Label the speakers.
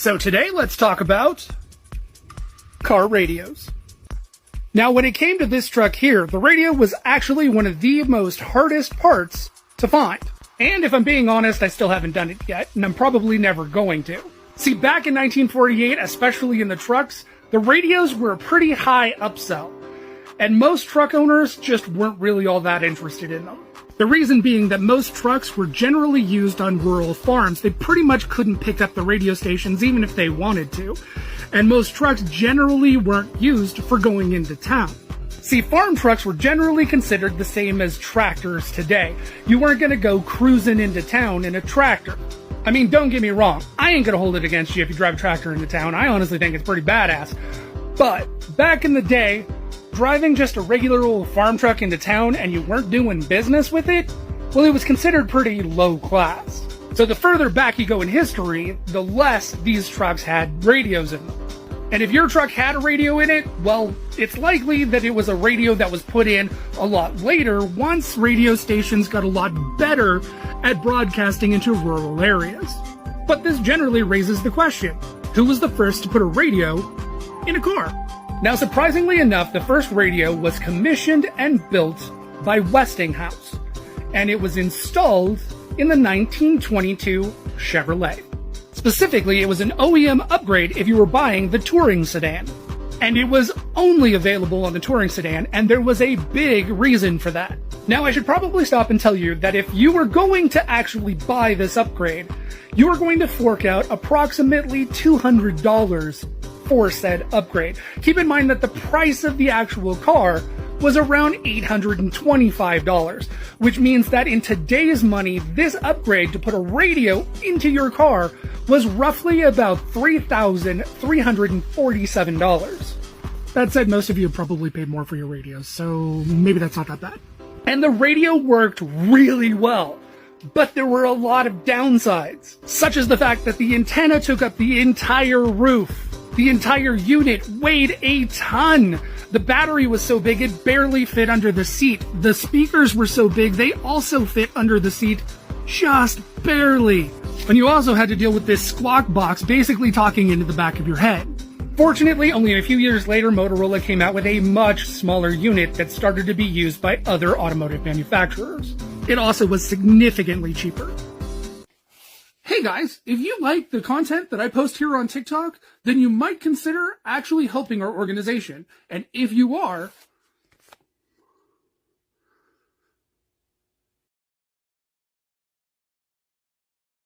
Speaker 1: So today let's talk about car radios. Now when it came to this truck here, the radio was actually one of the most hardest parts to find. And if I'm being honest, I still haven't done it yet, and I'm probably never going to. See, back in 1948, especially in the trucks, the radios were a pretty high upsell, and most truck owners just weren't really all that interested in them. The reason being that most trucks were generally used on rural farms. They pretty much couldn't pick up the radio stations even if they wanted to, and most trucks generally weren't used for going into town. See, farm trucks were generally considered the same as tractors today. You weren't gonna go cruising into town in a tractor. I mean, don't get me wrong, I ain't gonna hold it against you if you drive a tractor into town. I honestly think it's pretty badass. But back in the day, driving just a regular old farm truck into town and you weren't doing business with it, well, it was considered pretty low class. So the further back you go in history, the less these trucks had radios in them. And if your truck had a radio in it, well, it's likely that it was a radio that was put in a lot later once radio stations got a lot better at broadcasting into rural areas. But this generally raises the question, who was the first to put a radio in a car? Now, surprisingly enough, the first radio was commissioned and built by Westinghouse, and it was installed in the 1922 Chevrolet. Specifically, it was an OEM upgrade if you were buying the touring sedan. And it was only available on the touring sedan, and there was a big reason for that. Now, I should probably stop and tell you that if you were going to actually buy this upgrade, you were going to fork out approximately $200 for said upgrade. Keep in mind that the price of the actual car was around $825, which means that in today's money, this upgrade to put a radio into your car was roughly about $3,347. That said, most of you have probably paid more for your radios, so maybe that's not that bad. And the radio worked really well, but there were a lot of downsides, such as the fact that the antenna took up the entire roof. The entire unit weighed a ton. The battery was so big it barely fit under the seat. The speakers were so big they also fit under the seat just barely. And you also had to deal with this squawk box basically talking into the back of your head. Fortunately, only a few years later, Motorola came out with a much smaller unit that started to be used by other automotive manufacturers. It also was significantly cheaper. Hey guys, if you like the content that I post here on TikTok, then you might consider actually helping our organization. And if you are,